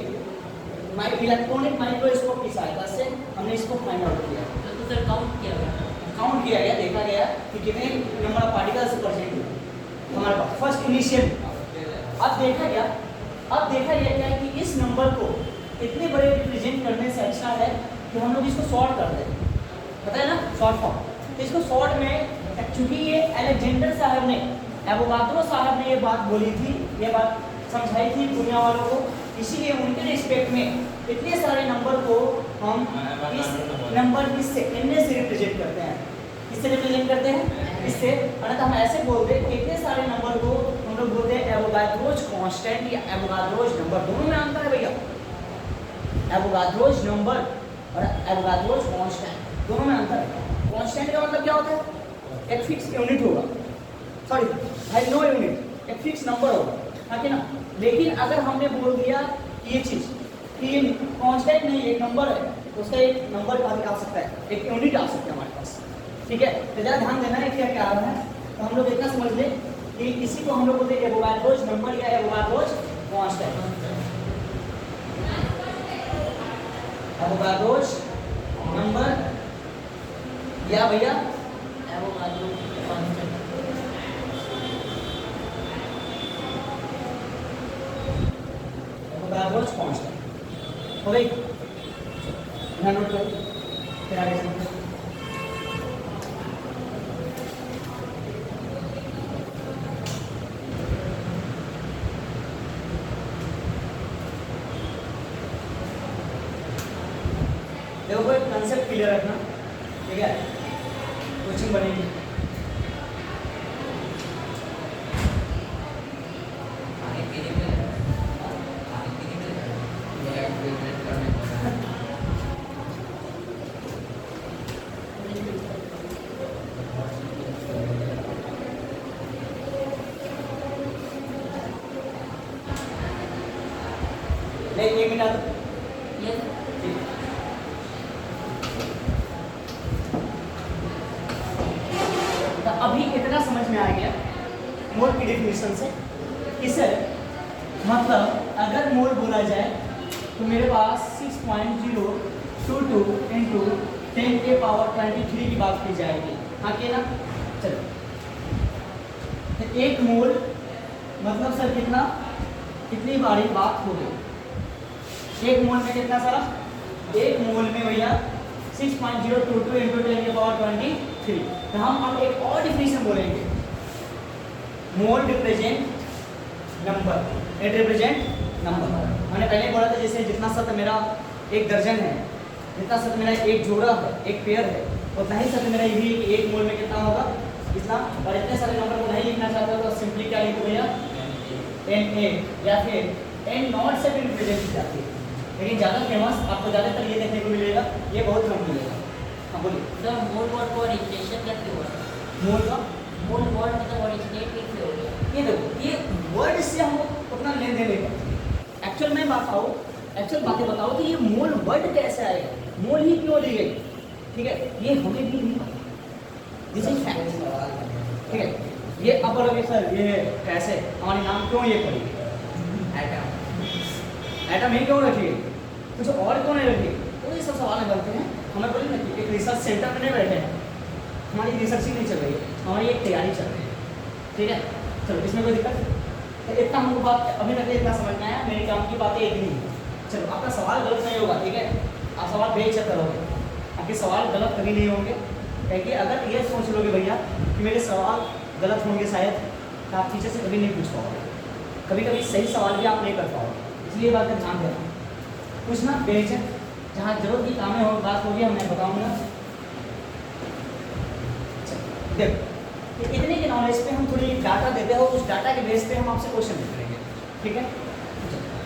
इलेक्ट्रॉनिक माइक्रोस्कोप की सहायता से हमने इसको फाइंड आउट किया। तो सर काउंट किया गया? काउंट किया गया, देखा गया कि कितने नंबर ऑफ पार्टिकल्स प्रेजेंट है हमारे पास फर्स्ट इनिशियल। अब देखा गया क्या कि इस नंबर को इतने बड़े रिप्रेजेंट करने से अच्छा है कि हम लोग इसको शॉर्ट कर दें। पता है ना, शॉर्ट फॉर्म। तो इसको शॉर्ट में, चूंकि ये अलेक्जेंडर साहब ने, एवोगाद्रो साहब ने ये बात बोली थी, ये बात समझाई थी दुनिया वालों को, इसीलिए उनके रिस्पेक्ट में इतने सारे नंबर को हम इस नंबर किससे, इनने से रिप्रेजेंट करते हैं। किससे रिप्रेजेंट करते हैं? इससे। अन्यथा हम ऐसे बोलते हैं इतने सारे नंबर को हम लोग बोलते हैं एवोगाद्रोज कांस्टेंट या एवोगाद्रोज नंबर। दोनों में अंतर है भैया, एवोगाद्रोज नंबर और एवोगाद्रोज कांस्टेंट, दोनों में अंतर है। कांस्टेंट का मतलब क्या होता है? एक फिक्स यूनिट होगा, सॉरी नो यूनिट, एक फिक्स नंबर होगा, है ना। लेकिन अगर हमने बोल दिया कि ये चीज़ कि ये कांस्टेंट नहीं, एक नंबर है, तो उसका एक नंबर आ सकता है, एक यूनिट आ सकता है हमारे पास। ठीक है, तो ज़रा ध्यान देना है क्या क्या आ रहा है। तो हम लोग इतना समझ लें कि इसी को हम लोग बोलते हैं एवोगाद्रोज नंबर या एवोगाद्रोज कांस्टेंट। एवोगाद्रोज नंबर या भैया एवोगाद्रो कांस्टेंट। एवोगाद्रोज कांस्टेंट हो गई, ध्यान नोट करो, फिर आगे चलते हैं। देखो कोई कंसेप्ट क्लियर रखना, ठीक है, कोचिंग बनेगी। एक मिनट ये तो अभी इतना समझ में आ गया मोल की डेफिनेशन से कि सर मतलब अगर मोल बोला जाए तो मेरे पास 6.022 इंटू 10 के पावर 23 की बात की जाएगी। हाँ कि ना? चलो तो एक मोल मतलब सर कितना कितनी बारी बात हो गई एक मोल में कितना सारा एक मोल में भैया 6.022 इंटू 10 के पावर 23। तो हम अब एक और डिफिनेशन बोलेंगे mole represent number it represent number. मैंने पहले बोला था जैसे जितना सत्य मेरा एक दर्जन है जितना सत्य मेरा एक जोड़ा है एक पेयर है उतना ही सत्य मेरा ये भी है कि एक मोल में कितना होगा इतना। और इतने सारे नंबर को नहीं लिखना चाहते हो तो सिंपली क्या लिखो भैया NA या फिर N नॉट से भी रिप्रेजेंट की जाती है लेकिन ज़्यादा फेमस आपको ज़्यादातर ये देखने को मिलेगा ये बहुत कम मिलेगा। हाँ बोलिए सर मोल वर्ड को ओरिजिनेशन कैसे हुआ? मोल का मोल वर्ड मतलब ओरिजिनेट कैसे हो गया? ये देखो ये वर्ड से हम उतना लेन देन नहीं करते। एक्चुअल में एक्चुअल बातें बताओ तो ये मोल वर्ड कैसे आएगा मोल ही क्यों ली गई ठीक है ये हमें भी नहीं पता। दिस इज फैक्ट ठीक है। ये अब बोलोगे सर ये कैसे हमारे नाम क्यों ये पड़ी एटम ही क्यों रखी गई कुछ और क्यों नहीं रखी तो ये सब सवाल बनते हैं। हमें बोले ना कि एक रिसर्च सेंटर में नहीं बैठे हैं हमारी रिसर्च ही नहीं चल रही है हमारी एक तैयारी चल रही है ठीक है। चलो इसमें कोई दिक्कत तो इतना हमको बात अभी तक इतना समझ में आया मेरे काम की बातें इतनी है। चलो आपका सवाल गलत नहीं होगा ठीक है आप सवाल बेचक करोगे आपके सवाल गलत कभी नहीं होंगे क्योंकि अगर ये सोच लोगे भैया कि मेरे सवाल गलत होंगे शायद तो आप टीचर से कभी नहीं पूछ पाओगे कभी कभी सही सवाल भी आप नहीं कर पाओगे इसलिए बात का ध्यान देना पूछना बेचक जहाँ जरूरत की कामें हो बात होगी हम नहीं बताऊँगा। देखो इतने के नॉलेज पे हम थोड़ी डाटा देते हो उस डाटा के बेस पे हम आपसे क्वेश्चन करेंगे ठीक है।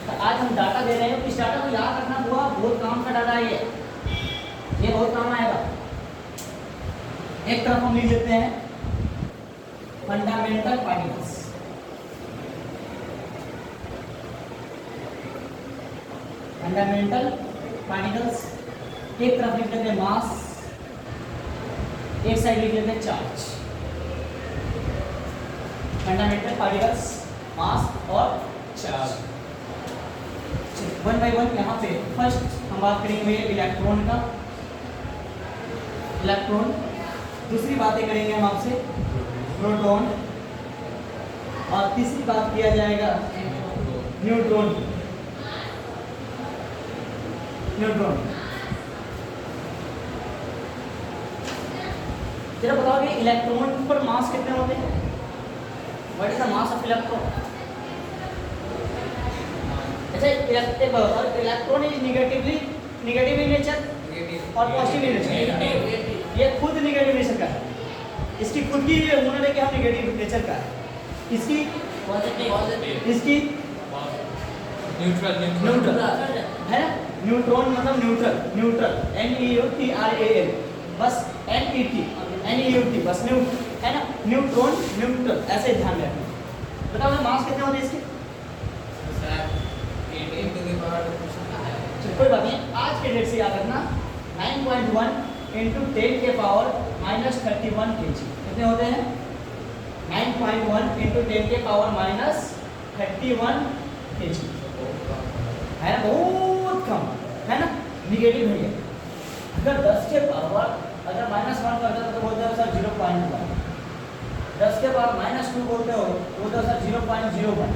तो आज हम डाटा दे रहे हैं इस डाटा को याद रखना हुआ बहुत काम का डाटा है ये बहुत काम आएगा। एक तरफ हम लिख लेते हैं फंडामेंटल पार्टिकल्स फंडामेंटल पार्टिकल्स एक तरफ लिख लेते हैं मास एक साइड लिख लेते हैं चार्ज। फंडामेंटल पार्टिकल्स मास और चार्ज वन बाय वन यहाँ पे फर्स्ट हम बात करेंगे इलेक्ट्रॉन का इलेक्ट्रॉन दूसरी बातें करेंगे हम आपसे प्रोटॉन और तीसरी बात किया जाएगा न्यूट्रॉन न्यूट्रॉन। जरा बताओगे इलेक्ट्रॉन पर मास कितने होते हैं what is the mass of electron. अच्छा electron is negative in nature और पॉजिटिव इन नेचर। ये खुद नेगेटिव नेचर का है इसकी खुद की हुनर है कि हम नेगेटिव नेचर का है इसकी पॉजिटिव इसकी न्यूट्रल है ना। न्यूट्रॉन मतलब न्यूट्रल NEUTRAL बस NET बस है ना न्यूट्रॉन न्यूट्रल ऐसे ध्यान रखना। बताओ मास कितने होते हैं इसके कोई बात नहीं आज के डेट से याद रखना 9.1 इंटू 10 के पावर -31 kg कितने होते हैं 9.1 इंटू 10 के पावर -31 kg है ना बहुत कम है ना निगेटिव है। अगर 10 के पावर अगर -1 करते हो तो बोलते हो सर 0.1 10 के पावर -2 बोलते हो तो बोलते हो सर 0.01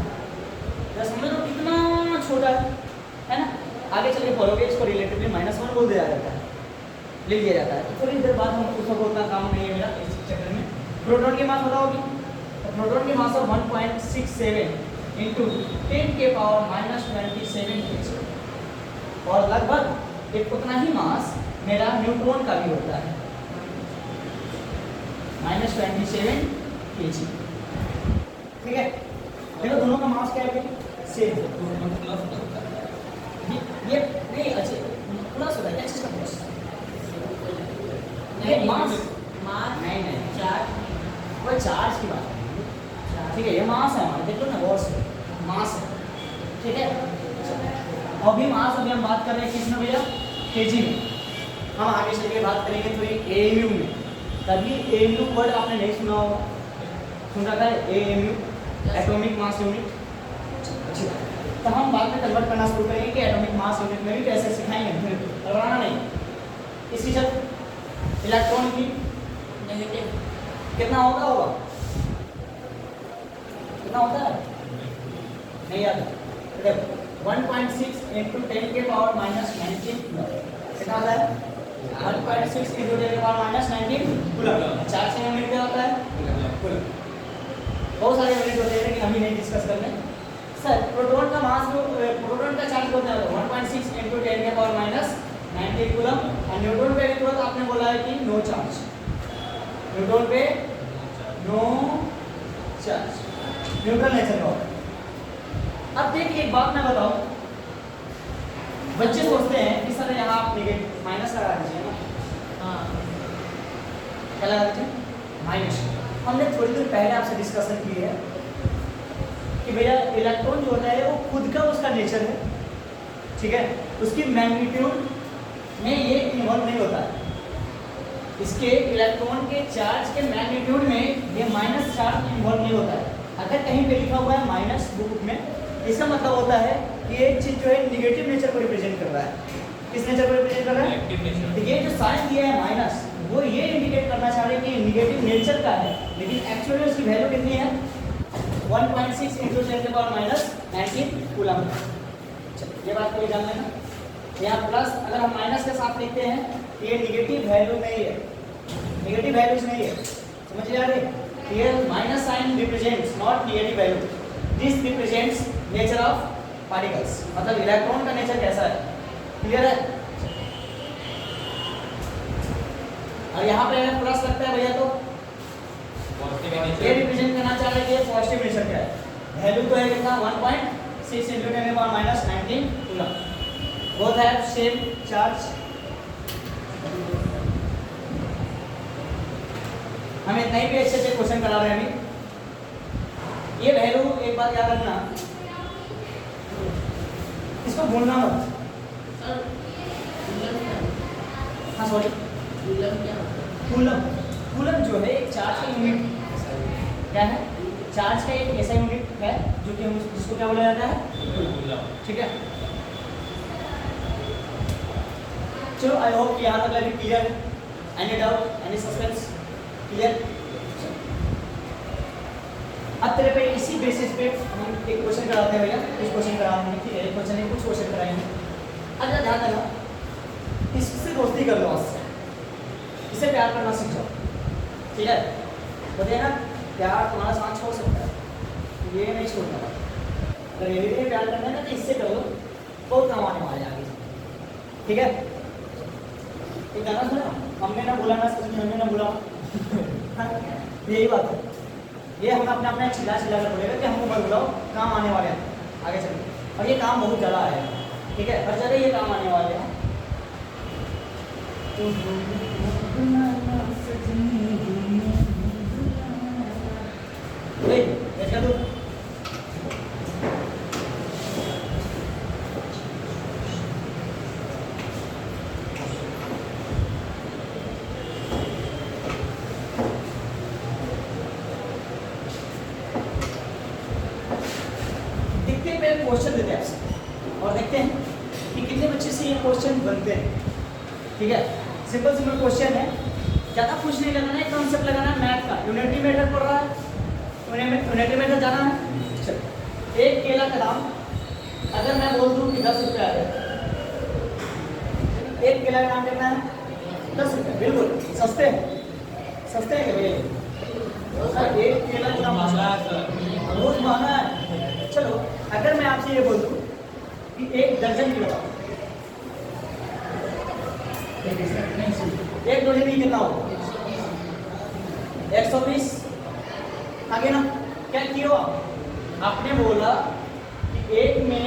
तो समझ लो कितना छोटा है ना। आगे चल के पढ़ोगे इसको रिलेटिवली -1 बोल दिया जाता है लिख दिया जाता है। तो थोड़ी देर बाद हम उसको उतना काम नहीं है मेरा इस चक्कर में। प्रोटॉन की मास बताओगी तो प्रोटॉन की मास 1.67 इंटू 10 के पावर -27 kg और लगभग एक उतना ही मास मेरा न्यूट्रॉन का भी होता है -27 kg ठीक है। देखो दोनों का मास क्या है सेम ये नहीं अच्छा प्लस होता है क्या चीज का प्लस ये मास नहीं चार्ज वो चार्ज की बात है ठीक है। ये मास है हमारा देख लो ना गौर से मास है ठीक है। अभी मास अभी हम बात कर रहे हैं किस में भैया, केजी में। हम आगे चल के बात करेंगे थोड़ी एएमयू में। कभी एएमयू वर्ड आपने नहीं सुना होगा, सुन रखा है एएमयू, एटॉमिक मास यूनिट। अच्छी बात। तो हम बाद में कन्वर्ट करना शुरू करेंगे कि एटॉमिक मास यूनिट में भी कैसे सिखाएंगे, घबराना नहीं। इसकी जब इलेक्ट्रॉन की नेगेटिव कितना होगा कितना होता है नहीं याद है। देखो 1.6 into 10 के पावर माइनस 19 कितना होता है, 1.6 into 10 के पावर माइनस 19 कूलम। चार्ज का यूनिट क्या होता है, कूलम। बहुत सारे यूनिट होते हैं लेकिन अभी नहीं डिस्कस करने। सर प्रोटॉन का मास, प्रोटॉन का चार्ज होता है 1.6 into 10 के पावर माइनस 19 कूलम। और न्यूट्रॉन पे तुरंत आपने बोला है कि नो चार्ज, न्यूट्रॉन पे नो चार्ज, न्यूट्रल नेचर का। अब देखिए एक बात मैं बताऊं, बच्चे सोचते हैं कि सर यहाँ आप नेगेटिव माइनस लगा दीजिए ना, हाँ क्या लगा दीजिए माइनस। हमने थोड़ी देर पहले आपसे डिस्कशन की है कि भैया इलेक्ट्रॉन जो होता है वो खुद का उसका नेचर है, ठीक है, उसकी मैग्नीट्यूड में ये इन्वॉल्व नहीं होता है। इसके इलेक्ट्रॉन के चार्ज के मैग्नीट्यूड में ये माइनस चार्ज इन्वॉल्व नहीं होता है। अगर कहीं पे लिखा हुआ है माइनस बुक में, इसका मतलब होता है कि एक चीज जो है निगेटिव नेचर को रिप्रेजेंट कर रहा है। किस नेचर को रिप्रेजेंट कर रहा है, तो ये जो साइन दिया है माइनस, वो ये इंडिकेट करना चाह रहे हैं कि निगेटिव नेचर का है, लेकिन एक्चुअली उसकी वैल्यू कितनी है 1.6 into 10 के पावर माइनस 19 कूलम। ये बात को जान लेना। यहाँ प्लस अगर हम माइनस के साथ लिखते हैं तो ये निगेटिव वैल्यू नहीं है, निगेटिव वैल्यूज नहीं है, समझ आ रही है। Here minus sign represents not negative value. This represents nature of particles. मतलब इलेक्ट्रॉन का नेचर कैसा है, क्लियर है। और यहाँ पे अगर प्लस लगता है भैया तो ये रिप्रेजेंट करना चाह रहे हैं कि पॉजिटिव नेचर क्या है। वैल्यू तो है कितना 1.6 into 10 के power minus 19 coulomb. Both have same charge. हमें इतना ही भी अच्छे से क्वेश्चन करा रहे हैं अभी। ये वैल्यू एक बात याद रखना, इसको भूलना मत। सर कूलम क्या, हाँ सॉरी, कूलम क्या होता है? कूलम, कूलम जो है एक चार्ज का यूनिट क्या है, चार्ज का एक ऐसा यूनिट है जो कि हम जिसको क्या बोला जाता है, ठीक है। चलो आई होप कि यहाँ तक लगी क्लियर है। Any doubt, any suspense, clear. अब तेरे पे इसी बेसिस पे हम एक क्वेश्चन कराते हैं भैया, कुछ क्वेश्चन कराएंगे, ठीक है, एक क्वेश्चन नहीं कुछ क्वेश्चन कराएंगे। अच्छा ध्यान देना, इससे दोस्ती कर लो, आज इसे प्यार करना सीख जाओ, ठीक है। बताइए ना, प्यार तुम्हारा साथ छोड़ सकता है, ये नहीं छोड़ना। अगर ये भी प्यार करना है ना तो इससे कर लो, बहुत काम आने वाले आगे, ठीक है। एक गाना सुना, हमने ना बोला ना सच में, हमने ना बोला यही बात है। ये हम अपने अपने चिल्ला चिल्ला कर बोलेगा कि हमको मत बुलाओ, काम आने वाले हैं आगे चल। और ये काम बहुत ज़्यादा है, ठीक है, हर जगह ये काम आने वाले हैं। देखा तू क्वेश्चन देते हैं आपसे और देखते हैं कि कितने बच्चे से ये क्वेश्चन बनते हैं, ठीक है। सिंपल सिंपल क्वेश्चन है, ज़्यादा कुछ नहीं करना है, कॉन्सेप्ट लगाना है मैथ का। यूनिटी मेथड पढ़ रहा है, यूनिटी मेथड जाना है। चलो, एक केला का दाम अगर मैं बोल दूँ कि 10 रुपये है, एक केला का दाम कितना है 10 रुपये, बिल्कुल सस्ते हैं, सस्ते हैं भैया। सर एक केला का दाम बहुत महंगा है। चलो अगर मैं आपसे ये बोल दूं कि एक दर्जन की बताओ, एक दर्जन की कितना होगा 120। आगे ना क्या किया आपने बोला कि एक में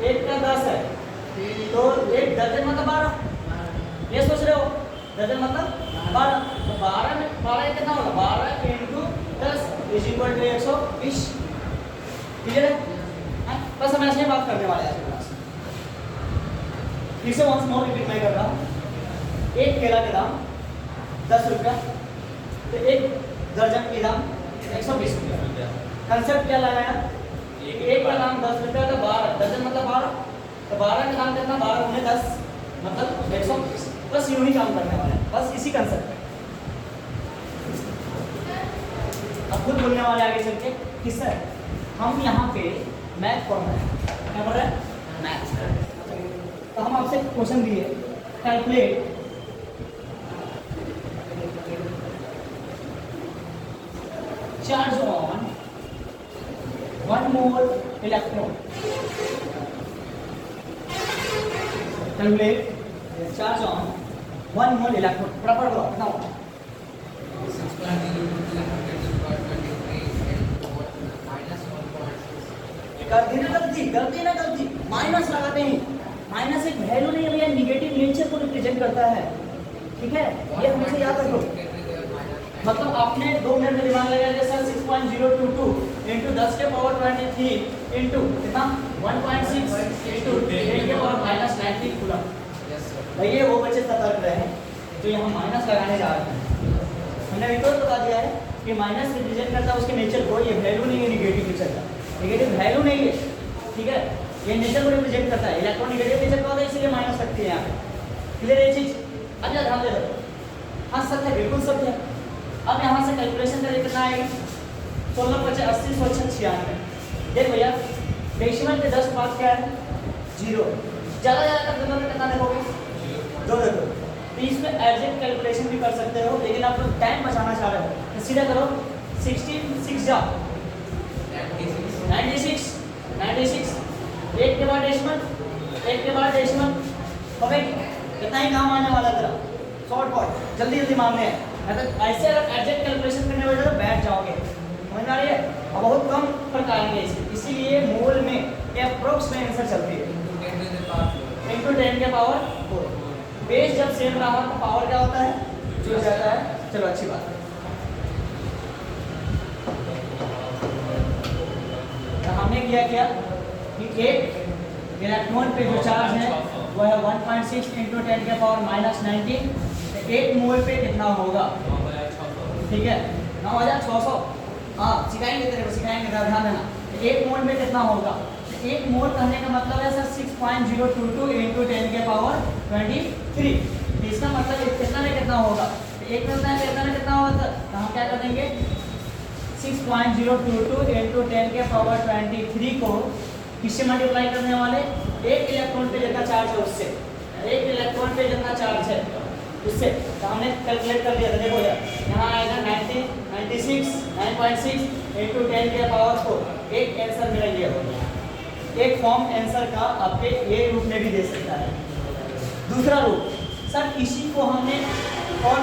एक का 10 है तो एक दर्जन मतलब 12। ये सोच रहे हो दर्जन मतलब 12, तो 12 में 12 कितना होगा 12 into 10 = 120। क्लियर है? बस हम ऐसे ही बात करने वाले हैं आज क्लास। फिर से वंस मोर रिपीट मैं कर रहा हूँ। एक केला के दाम 10 रुपया, तो एक दर्जन के दाम 120 रुपया। कंसेप्ट क्या लगाया? एक का दाम 10 रुपया तो 12 दर्जन मतलब 12, तो 12 का दाम कितना? 12 गुने 10 मतलब 120। बस यूं ही काम करने वाले हैं, बस इसी कंसेप्ट पे। अब खुद बोलने वाले आगे चल के कि सर हम यहाँ पे मैथ पढ़ रहे हैं, क्या पढ़ रहे हैं? मैथ। तो हम आपसे क्वेश्चन दिए, calculate charge on 1 mole electron. Calculate charge on 1 mole electron. फटाफट बताओ कितना होगा? गलती ना गलती माइनस लगाते हैं। माइनस एक वैल्यू नहीं है भैया, निगेटिव नेचर को रिप्रेजेंट करता है, ठीक है? ये हमेशा याद रखो। मतलब आपने 2 मिनट में दिमाग लगाया सर 6.022 इंटू 10 के पावर 23 इंटू कितना 1.6 इंटू 10 के पावर माइनस 19 कूलम। भैया वो बच्चे सतर्क रहे जो यहाँ माइनस लगाने जा रहे हैं। हमने अभी तो बता दिया है कि माइनस रिप्रेजेंट करता है उसके नेचर को, ये वैल्यू नहीं है निगेटिव नेचर का, निगेटिव वैल्यू नहीं है, ठीक है? ये नेचर को रिप्रेजेंट करता है। इलेक्ट्रॉन निगेटिव नेचर का होता है इसलिए माइनस रखती है यहाँ पे। क्लियर ये चीज? अब ध्यान दे दो। हाँ सत्य, बिल्कुल सत्य है। अब यहाँ से कैलकुलेशन करें कितना आएगा? 16 25 80 100 96। देख भैया डेसिमल के 10 पास क्या है? 0। ज़्यादा कर दोनों में कितना देखोगे? 2 देखो। तो इसमें एग्जैक्ट कैलकुलेशन भी कर सकते हो, लेकिन आप लोग टाइम बचाना चाह रहे हो तो सीधा करो 16 6 जाओ 96 एक के बाद डेसिमल हो गई। कितना ही काम आने वाला तेरा शॉर्ट कट, जल्दी मारने हैं। मतलब ऐसे अगर एग्जैक्ट कैलकुलेशन करने वाले तो बैठ जाओगे, समझ आ रही है? और बहुत कम फर्क आएंगे इसे, इसीलिए मोल में अप्रोक्स में आंसर चलती है इंटू 10 के पावर 4। बेस जब सेम रहा तो पावर क्या होता है? जुड़ जाता है। चलो अच्छी बात है। तो हमने किया कि एक इलेक्ट्रॉन पे जो चार्ज है वो है 1.6 इंटू 10 के पावर माइनस 19। तो एक मोल पे कितना होगा? ठीक है 9600। हाँ सिखाएंगे, तेरे को सिखाएंगे, ध्यान देना। तो एक मोल में कितना होगा? तो एक मोल कहने का मतलब है सर 6.022 इंटू 10 के पावर 23। तो इसका मतलब कितना में कितना होगा? तो एक में कितना होगा? तो हम क्या कर देंगे 6.022 इंटू 10 के पावर 23 को किससे मल्टीप्लाई करने वाले? एक इलेक्ट्रॉन पे जितना चार्ज है उससे, एक इलेक्ट्रॉन पे जितना चार्ज है उससे। तो हमने कैलकुलेट कर लिया था, देखो यार यहाँ आएगा 96 9.6 इंटू 10 के पावर 4। एक आंसर मेरा ये हो गया। एक फॉर्म आंसर का आपके ये रूप में भी दे सकता है। दूसरा रूप सर इसी को हमने और